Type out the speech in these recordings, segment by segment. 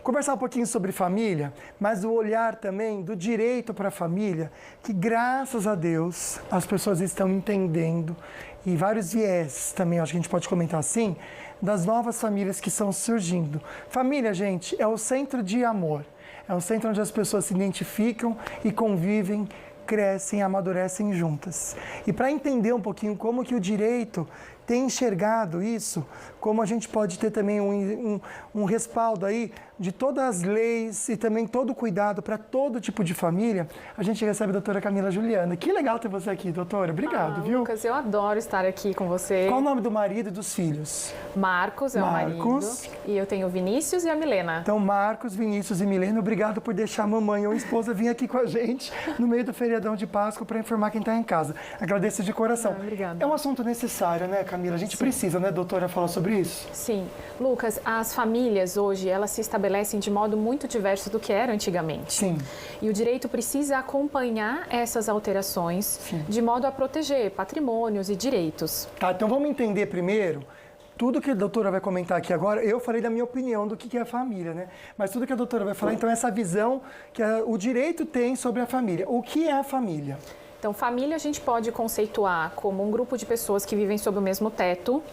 conversar um pouquinho sobre família, mas o olhar também do direito para a família, que graças a Deus as pessoas estão entendendo, e vários viés também, acho que a gente pode comentar assim, das novas famílias que estão surgindo. Família, gente, é o centro de amor, é o centro onde as pessoas se identificam e convivem, crescem, amadurecem juntas. E para entender um pouquinho como que o direito tem enxergado isso, como a gente pode ter também um respaldo aí de todas as leis e também todo o cuidado para todo tipo de família, a gente recebe a doutora Camila Juliana. Que legal ter você aqui, doutora. Obrigado, viu? Lucas, eu adoro estar aqui com você. Qual o nome do marido e dos filhos? Marcos é o marido. E eu tenho o Vinícius e a Milena. Então, Marcos, Vinícius e Milena, obrigado por deixar a mamãe ou a esposa vir aqui com a gente no meio do feriadão de Páscoa para informar quem está em casa. Agradeço de coração. Obrigada. É um assunto necessário, né, Camila? A gente precisa, né, doutora, falar sobre isso? Sim. Lucas, as famílias hoje, elas se estabelecem de modo muito diverso do que era antigamente. Sim. E o direito precisa acompanhar essas alterações de modo a proteger patrimônios e direitos. Tá, então vamos entender primeiro. Tudo que a doutora vai comentar aqui agora, eu falei da minha opinião do que é a família, né? Mas tudo que a doutora vai falar, então, é essa visão que o direito tem sobre a família. O que é a família? Então, família a gente pode conceituar como um grupo de pessoas que vivem sob o mesmo teto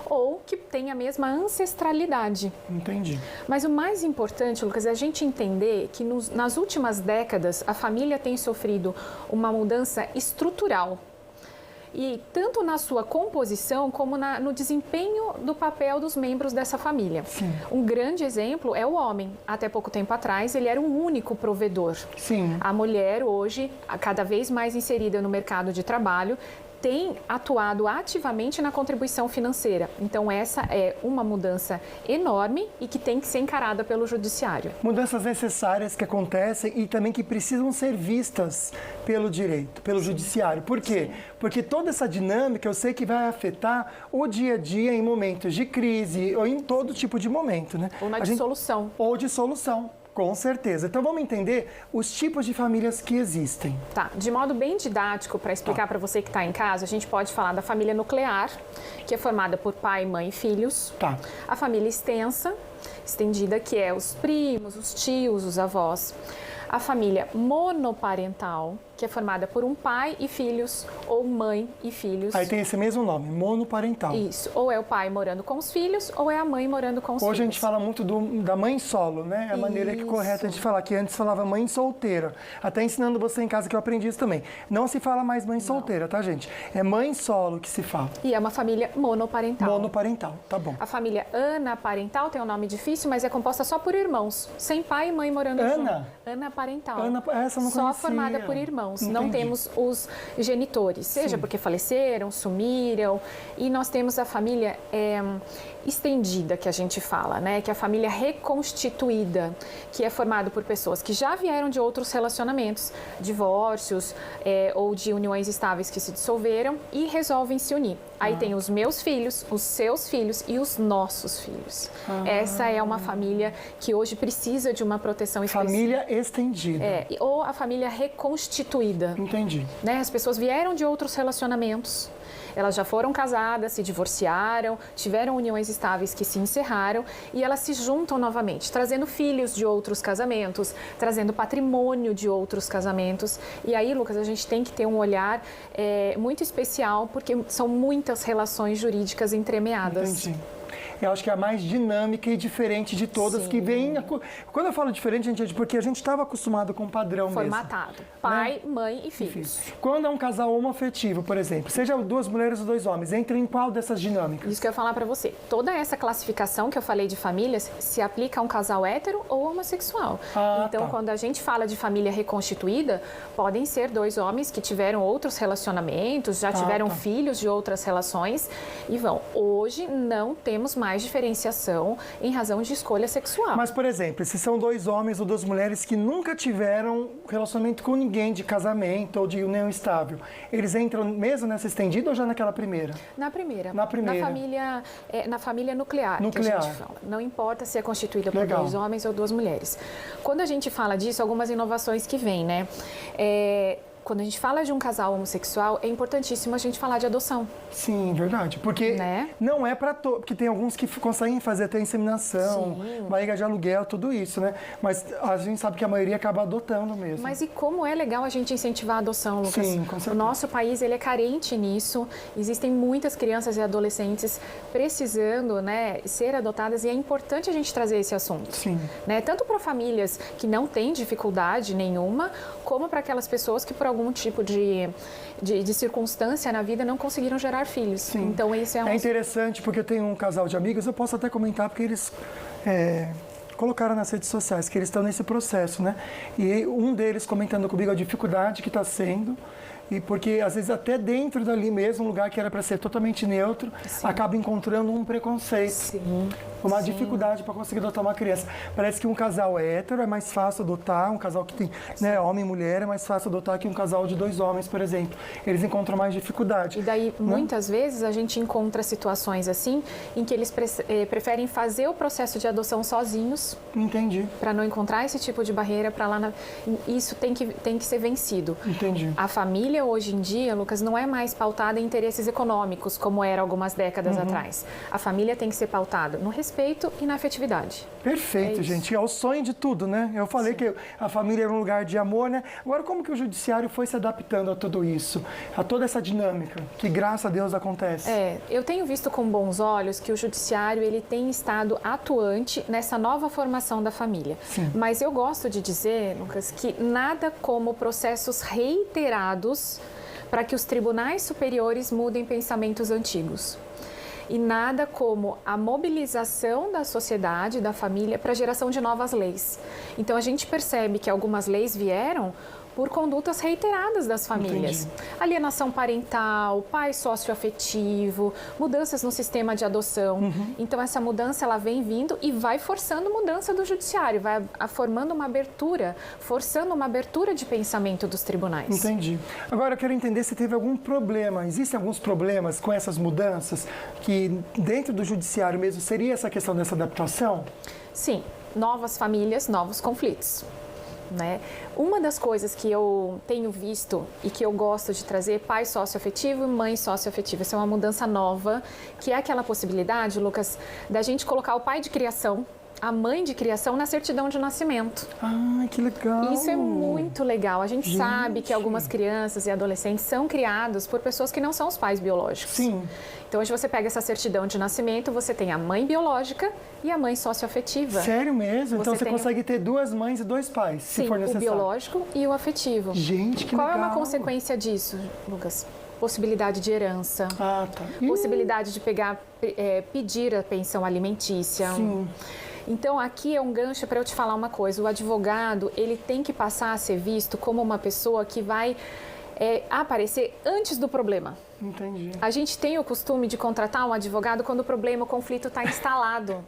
ou que tem a mesma ancestralidade. Entendi. Mas o mais importante, Lucas, é a gente entender que nas últimas décadas a família tem sofrido uma mudança estrutural. E tanto na sua composição como no desempenho do papel dos membros dessa família. Sim. Um grande exemplo é o homem. Até pouco tempo atrás, ele era um único provedor. Sim. A mulher hoje, cada vez mais inserida no mercado de trabalho, tem atuado ativamente na contribuição financeira. Então, essa é uma mudança enorme e que tem que ser encarada pelo judiciário. Mudanças necessárias que acontecem e também que precisam ser vistas pelo direito, pelo judiciário. Por quê? Porque toda essa dinâmica eu sei que vai afetar o dia a dia em momentos de crise ou em todo tipo de momento, né? Ou na dissolução. Ou dissolução. Com certeza. Então vamos entender os tipos de famílias que existem. Tá, de modo bem didático, para explicar para você que está em casa, a gente pode falar da família nuclear, que é formada por pai, mãe e filhos. Tá. A família estendida, que é os primos, os tios, os avós. A família monoparental, que é formada por um pai e filhos, ou mãe e filhos. Aí tem esse mesmo nome, monoparental. Isso, ou é o pai morando com os filhos, ou é a mãe morando com os filhos. Hoje a gente fala muito da mãe solo, né? É a maneira correta de falar, que antes falava mãe solteira. Até ensinando você em casa que eu aprendi isso também. Não se fala mais mãe solteira, tá, gente? É mãe solo que se fala. E é uma família monoparental. Monoparental, tá bom. A família anaparental tem um nome difícil, mas é composta só por irmãos, sem pai e mãe morando junto. Anaparental. Essa eu não conhecia. Só formada por irmãos. Entendi. Não temos os genitores, seja porque faleceram, sumiram. E nós temos a família estendida, que a gente fala, né? Que é a família reconstituída, que é formada por pessoas que já vieram de outros relacionamentos, divórcios ou de uniões estáveis que se dissolveram e resolvem se unir. Aí tem os meus filhos, os seus filhos e os nossos filhos. Essa é uma família que hoje precisa de uma proteção especial. Família estendida. Ou a família reconstituída. Entendi. Né? As pessoas vieram de outros relacionamentos. Elas já foram casadas, se divorciaram, tiveram uniões estáveis que se encerraram e elas se juntam novamente, trazendo filhos de outros casamentos, trazendo patrimônio de outros casamentos. E aí, Lucas, a gente tem que ter um olhar muito especial, porque são muitas relações jurídicas entremeadas. Entendi. Eu acho que é a mais dinâmica e diferente de todas. Sim. Que vem... Quando eu falo diferente, gente, é porque a gente estava acostumado com um padrão formatado. Mesmo. Pai, né? Mãe e filhos. Quando é um casal homoafetivo, por exemplo, seja duas mulheres ou dois homens, entra em qual dessas dinâmicas? Isso que eu ia falar para você. Toda essa classificação que eu falei de famílias se aplica a um casal hétero ou homossexual. Então, quando a gente fala de família reconstituída, podem ser dois homens que tiveram outros relacionamentos, já tiveram filhos de outras relações e vão. Hoje não temos mais diferenciação em razão de escolha sexual. Mas, por exemplo, se são dois homens ou duas mulheres que nunca tiveram relacionamento com ninguém de casamento ou de união estável, eles entram mesmo nessa estendida ou já naquela primeira? Na primeira. Na primeira. Na família nuclear, que a gente fala. Não importa se é constituída por dois homens ou duas mulheres. Quando a gente fala disso, algumas inovações que vêm, né? quando a gente fala de um casal homossexual, é importantíssimo a gente falar de adoção. Sim, verdade. Porque Né? não é para todos. Porque tem alguns que conseguem fazer até inseminação, Sim. barriga de aluguel, tudo isso, né? Mas a gente sabe que a maioria acaba adotando mesmo. Mas e como é legal a gente incentivar a adoção, Lucas? Sim, com certeza. O nosso país, ele é carente nisso. Existem muitas crianças e adolescentes precisando, né, ser adotadas e é importante a gente trazer esse assunto. Sim. Né? Tanto para famílias que não têm dificuldade nenhuma, como para aquelas pessoas que por algum tipo de circunstância na vida não conseguiram gerar filhos. Sim. Então esse é um... É interessante porque eu tenho um casal de amigos, eu posso até comentar porque eles colocaram nas redes sociais que eles estão nesse processo, né? E um deles comentando comigo a dificuldade que está sendo, e porque às vezes até dentro dali mesmo, um lugar que era para ser totalmente neutro, acaba encontrando um preconceito, Sim. uma Sim. dificuldade para conseguir adotar uma criança. Parece que um casal hétero é mais fácil adotar, um casal que tem, né, homem e mulher é mais fácil adotar que um casal de 2 homens, por exemplo. Eles encontram mais dificuldade. E daí, muitas vezes, a gente encontra situações assim, em que eles preferem fazer o processo de adoção sozinhos, Entendi, para não encontrar esse tipo de barreira para lá. Isso tem que ser vencido. entendi. A família hoje em dia, Lucas, não é mais pautada em interesses econômicos, como era algumas décadas atrás. A família tem que ser pautada no respeito e na afetividade. Perfeito, É isso. gente. É o sonho de tudo, né? Eu falei que a família era um lugar de amor, né? Agora, como que o judiciário foi se adaptando a tudo isso? A toda essa dinâmica que, graças a Deus, acontece? Eu tenho visto com bons olhos que o judiciário ele tem estado atuante nessa nova formação da família. Sim. Mas eu gosto de dizer, Lucas, que nada como processos reiterados para que os tribunais superiores mudem pensamentos antigos. E nada como a mobilização da sociedade, da família, para a geração de novas leis. Então, a gente percebe que algumas leis vieram por condutas reiteradas das famílias. Entendi. Alienação parental, pai socioafetivo, mudanças no sistema de adoção. Então, essa mudança ela vem vindo e vai forçando mudança do judiciário, vai formando uma abertura, forçando uma abertura de pensamento dos tribunais. Entendi. Agora, eu quero entender se teve algum problema. Existem alguns problemas com essas mudanças que, dentro do judiciário mesmo, seria essa questão dessa adaptação? Sim, novas famílias, novos conflitos. Né? Uma das coisas que eu tenho visto e que eu gosto de trazer, pai socioafetivo e mãe socioafetiva, isso é uma mudança nova, que é aquela possibilidade, Lucas, da gente colocar o pai de criação, a mãe de criação na certidão de nascimento. Ah, que legal! Isso é muito legal. A gente sabe que Gente. algumas crianças e adolescentes são criados por pessoas que não são os pais biológicos. Sim. Então, hoje você pega essa certidão de nascimento, você tem a mãe biológica e a mãe socioafetiva. Sério mesmo? Então Você você tem consegue ter 2 mães e 2 pais, se Sim, for o necessário. biológico e o afetivo. Gente, que Qual legal! é uma consequência disso, Lucas? Possibilidade de herança, Ah, tá. possibilidade de pedir a pensão alimentícia. Sim. Então, aqui é um gancho para eu te falar uma coisa. O advogado, ele tem que passar a ser visto como uma pessoa que vai aparecer antes do problema. Entendi. A gente tem o costume de contratar um advogado quando o problema, o conflito está instalado.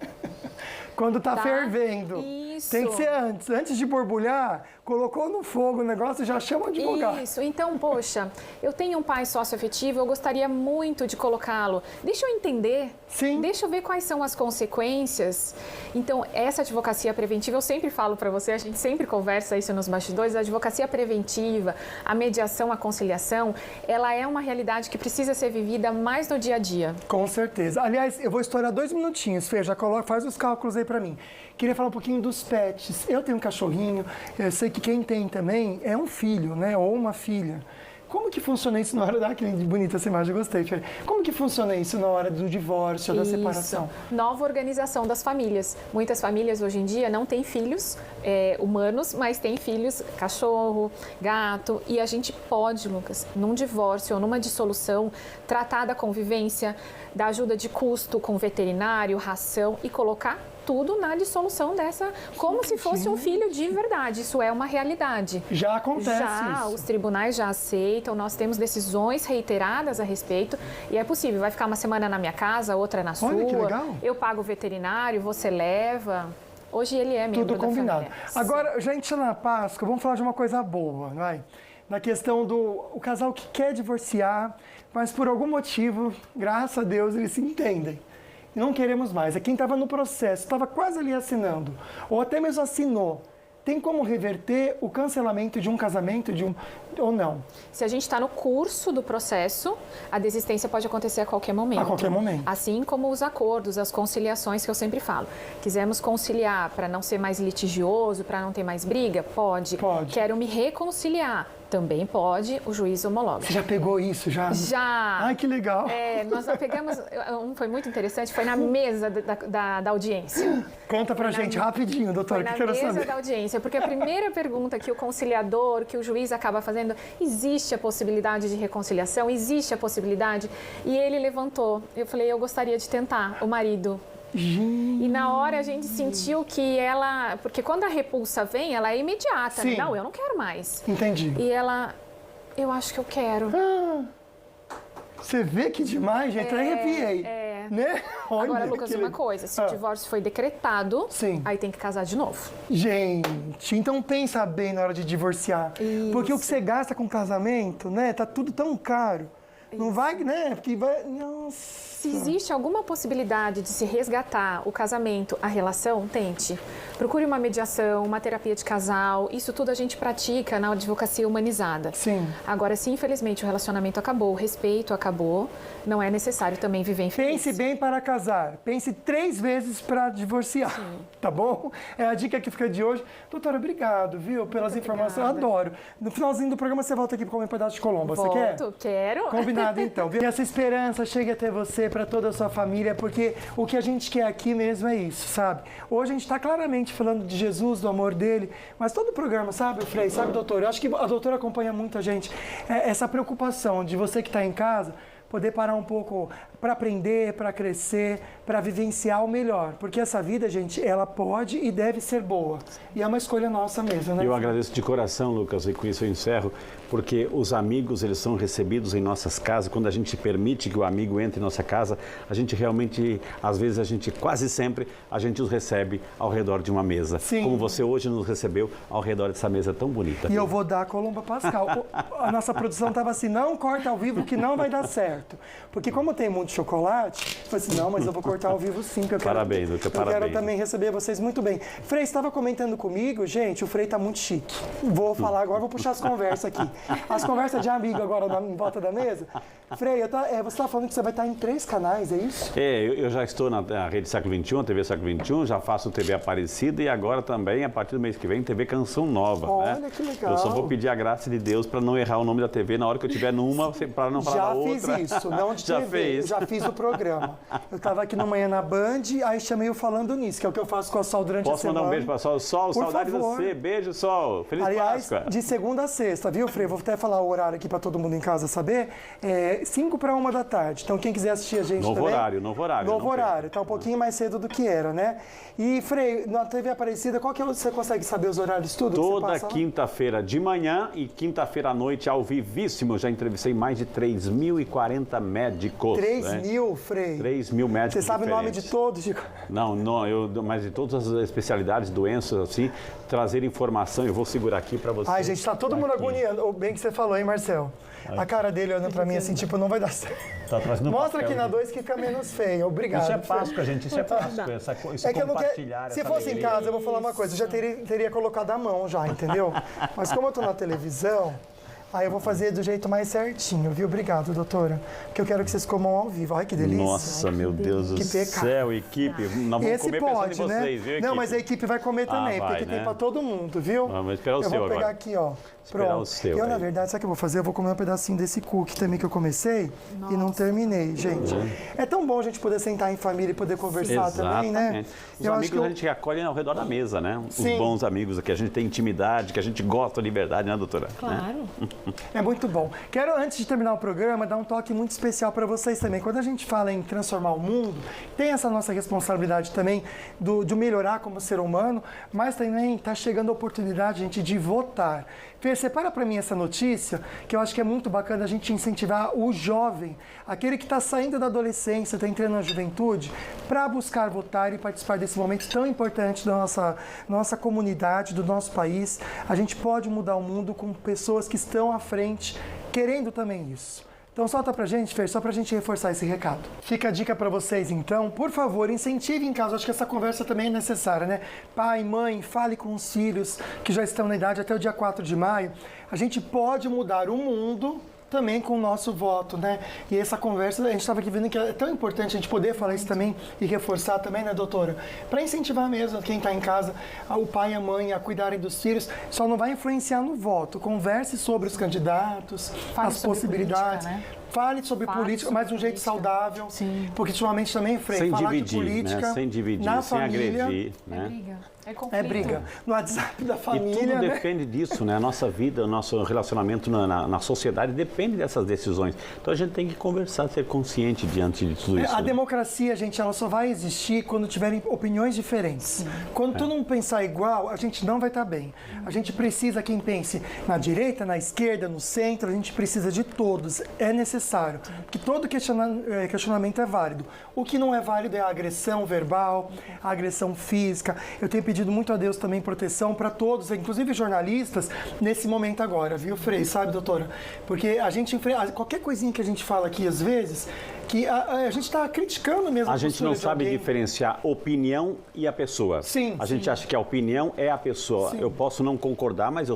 Quando tá Tá? fervendo. Isso. Tem que ser antes. Antes de borbulhar, colocou no fogo o negócio, já chama o advogado. Isso, então, poxa, eu tenho um pai socioafetivo, eu gostaria muito de colocá-lo. Deixa eu entender, Sim. deixa eu ver quais são as consequências. Então, essa advocacia preventiva, eu sempre falo para você, a gente sempre conversa isso nos bastidores, a advocacia preventiva, a mediação, a conciliação, ela é uma realidade que precisa ser vivida mais no dia a dia. Com certeza. Aliás, eu vou estourar 2 minutinhos, Fê, já faz os cálculos aí pra mim. Queria falar um pouquinho dos pets. Eu tenho um cachorrinho, eu sei que quem tem também é um filho, né, ou uma filha. Como que funciona isso na hora da... Que bonita essa imagem, eu gostei, Fê. Como que funciona isso na hora do divórcio, da separação? Nova organização das famílias. Muitas famílias hoje em dia não têm filhos humanos, mas têm filhos, cachorro, gato. E a gente pode, Lucas, num divórcio ou numa dissolução, tratar da convivência, da ajuda de custo com veterinário, ração e colocar tudo na dissolução dessa, como se fosse um filho de verdade. Isso é uma realidade. Já acontece Já, isso. os tribunais já aceitam, nós temos decisões reiteradas a respeito e é possível. Vai ficar uma semana na minha casa, outra na sua. Olha, que legal. Eu pago o veterinário, você leva. Hoje ele é membro Tudo da combinado. família. Agora, gente, na Páscoa, vamos falar de uma coisa boa, vai? Na questão do casal que quer divorciar, mas por algum motivo, graças a Deus, eles se entendem. Não queremos mais. É quem estava no processo, estava quase ali assinando, ou até mesmo assinou, tem como reverter o cancelamento de um casamento ou não? Se a gente está no curso do processo, a desistência pode acontecer a qualquer momento. A qualquer momento. Assim como os acordos, as conciliações que eu sempre falo. Quisemos conciliar para não ser mais litigioso, para não ter mais briga? Pode. Quero me reconciliar? Também pode, o juiz homologa. Você já pegou isso? Já? Ai, que legal. Nós já pegamos, foi muito interessante, foi na mesa da audiência. Conta pra gente rapidinho, doutora, que eu quero saber. Na mesa da audiência, porque a primeira pergunta que o conciliador, que o juiz acaba fazendo, existe a possibilidade de reconciliação? Existe a possibilidade? E ele levantou. Eu falei, eu gostaria de tentar, o marido. Gente. E na hora a gente sentiu que ela... Porque quando a repulsa vem, ela é imediata. Sim. Não, eu não quero mais. Entendi. E ela... Eu acho que eu quero. Você vê que demais, gente. Eu arrepiei. Né? Olha, agora, Lucas, uma coisa. Se o divórcio foi decretado, sim, aí tem que casar de novo. Gente, então pensa bem na hora de divorciar. Isso. Porque o que você gasta com casamento, né? Tá tudo tão caro. Isso. Não vai, né? Porque vai... Nossa. Se existe alguma possibilidade de se resgatar o casamento, a relação, tente. Procure uma mediação, uma terapia de casal. Isso tudo a gente pratica na advocacia humanizada. Sim. Agora, se infelizmente o relacionamento acabou, o respeito acabou, não é necessário também viver infeliz. Pense bem para casar. Pense 3 vezes para divorciar. Sim. Tá bom? É a dica que fica de hoje. Doutora, obrigado, viu? Pelas informações. Eu adoro. No finalzinho do programa você volta aqui para comer um pedaço de colomba. Você quer? Quero. Combinado, então. Que essa esperança chegue até você, para toda a sua família, porque o que a gente quer aqui mesmo é isso, sabe? Hoje a gente está claramente falando de Jesus, do amor dele, mas todo o programa, sabe, Frei, sabe, doutor? Eu acho que a doutora acompanha muita gente. Essa preocupação de você que está em casa, poder parar um pouco para aprender, para crescer, para vivenciar o melhor. Porque essa vida, gente, ela pode e deve ser boa. E é uma escolha nossa mesmo, né? Eu agradeço de coração, Lucas, e com isso eu encerro, porque os amigos, eles são recebidos em nossas casas. Quando a gente permite que o amigo entre em nossa casa, a gente realmente, às vezes, quase sempre, a gente os recebe ao redor de uma mesa. Sim. Como você hoje nos recebeu ao redor dessa mesa tão bonita. E eu vou dar a Colomba Pascal. A nossa produção estava assim, não corta ao vivo que não vai dar certo. Porque como tem muito chocolate, eu falei assim, não, mas eu vou cortar ao vivo sim, porque parabéns, Luca, parabéns. Eu quero também receber vocês muito bem. Frei estava comentando comigo, gente, o Frei tá muito chique. Vou falar agora, vou puxar as conversas aqui. As conversas de amigo agora em volta da mesa. Frei, você estava falando que você vai estar em 3 canais, é isso? Eu já estou na Rede Século XXI, TV Século XXI, já faço TV Aparecida e agora também, a partir do mês que vem, TV Canção Nova. Olha, que legal. Eu só vou pedir a graça de Deus para não errar o nome da TV na hora que eu estiver numa, para não falar da outra. Já fiz isso, não de já TV, fez. já fiz o programa. Eu estava aqui no Manhã na Band, aí chamei o Falando Nisso, que é o que eu faço com a Sol durante a semana. Posso mandar um beijo para Sol? Sol, saudade de você. Beijo, Sol. Feliz Páscoa. De segunda a sexta, viu, Frei? Vou até falar o horário aqui para todo mundo em casa saber. 5 para 1 da tarde. Então, quem quiser assistir a gente novo também... Novo horário. Novo horário. Tá um pouquinho mais cedo do que era, né? E, Frei, na TV Aparecida, qual que é você consegue saber os horários tudo? Toda quinta-feira de manhã e quinta-feira à noite, ao vivíssimo. Eu já entrevistei mais de 3.040 médicos. 3.000, Frei? 3.000 médicos. Você sabe o nome de todos? Não, mas de todas as especialidades, doenças, assim, trazer informação. Eu vou segurar aqui para você. Ai, gente, tá todo mundo agoniando. O bem que você falou, hein, Marcel? A cara dele olhando pra mim assim, tipo, não vai dar certo. Tá trazendo Mostra aqui na 2 que fica menos feio. Obrigado. Isso é Páscoa, gente. Isso é Páscoa. Isso é que compartilhar. Se fosse em casa, eu vou falar uma coisa. Eu já teria colocado a mão já, entendeu? Mas como eu tô na televisão, aí eu vou fazer do jeito mais certinho, viu? Obrigado, doutora. Porque eu quero que vocês comam ao vivo. Ai, que delícia. Nossa, meu Deus do céu, equipe. Nós vamos comer pensando em vocês, viu, equipe? Não, mas a equipe vai comer também, porque tem pra todo mundo, viu? Vamos esperar o seu agora. Eu vou pegar aqui, ó. Pronto. Eu, na verdade, sabe o que eu vou fazer? Eu vou comer um pedacinho desse cookie também que eu comecei e não terminei, gente. É tão bom a gente poder sentar em família e poder conversar também, né? Os amigos a gente acolhe ao redor da mesa, né? Os bons amigos aqui, a gente tem intimidade, que a gente gosta de verdade, né, doutora? Claro. É muito bom. Quero, antes de terminar o programa, dar um toque muito especial para vocês também. Quando a gente fala em transformar o mundo, tem essa nossa responsabilidade também de melhorar como ser humano, mas também está chegando a oportunidade, gente, de votar. Fê, separa para mim essa notícia, que eu acho que é muito bacana a gente incentivar o jovem, aquele que está saindo da adolescência, está entrando na juventude, para buscar votar e participar desse momento tão importante da nossa comunidade, do nosso país. A gente pode mudar o mundo com pessoas que estão à frente, querendo também isso. Então solta pra gente, Fer, só pra gente reforçar esse recado. Fica a dica pra vocês, então, por favor, incentive em casa. Acho que essa conversa também é necessária, né? Pai, mãe, fale com os filhos que já estão na idade até o dia 4 de maio. A gente pode mudar o mundo também com o nosso voto, né? E essa conversa, a gente estava aqui vendo que é tão importante a gente poder falar isso também e reforçar também, né, doutora? Para incentivar mesmo quem está em casa, o pai e a mãe a cuidarem dos filhos, só não vai influenciar no voto. Converse sobre os candidatos, as possibilidades. Política, né? Fale sobre política, mas de um jeito saudável. Sim. Porque ultimamente também, Frei, sem falar dividir, de política, né? Sem dividir, na sem família, agredir. É Né? briga, é conflito. É briga. No WhatsApp da família, E tudo né? depende disso, né? A nossa vida, o nosso relacionamento na sociedade depende dessas decisões. Então a gente tem que conversar, ser consciente diante de tudo isso. A né? democracia, gente, ela só vai existir quando tiverem opiniões diferentes. Sim. Quando todo mundo pensar igual, a gente não vai estar bem. A gente precisa, quem pense na direita, na esquerda, no centro, a gente precisa de todos. É necessário. Porque todo questionamento é válido. O que não é válido é a agressão verbal, a agressão física. Eu tenho pedido muito a Deus também proteção para todos, inclusive jornalistas, nesse momento agora, viu, Frei? Sabe, doutora? Porque a gente enfrenta qualquer coisinha que a gente fala aqui, às vezes, que a gente está criticando mesmo. A gente não sabe diferenciar opinião e a pessoa. Sim. A gente acha que a opinião é a pessoa. Sim. Eu posso não concordar, mas é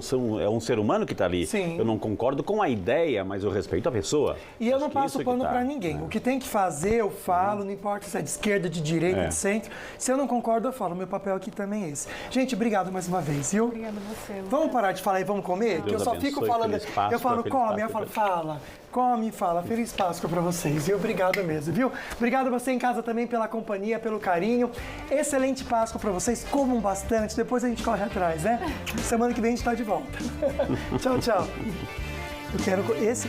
um ser humano que está ali. Sim. Eu não concordo com a ideia, mas eu respeito a pessoa. E eu não passo pano para ninguém. O que tem que fazer, eu falo, não importa se é de esquerda, de direita, de centro. Se eu não concordo, eu falo. Meu papel aqui também é esse. Gente, obrigado mais uma vez, viu? Obrigada a você. Vamos parar de falar e vamos comer? Deus que eu só abençoe, fico falando. Eu falo, come, eu falo, fala. Come e fala. Feliz Páscoa para vocês, viu? Obrigado mesmo, viu? Obrigado a você em casa também pela companhia, pelo carinho. Excelente Páscoa para vocês. Comam bastante, depois a gente corre atrás, né? Semana que vem a gente está de volta. Tchau, tchau. Eu quero esse...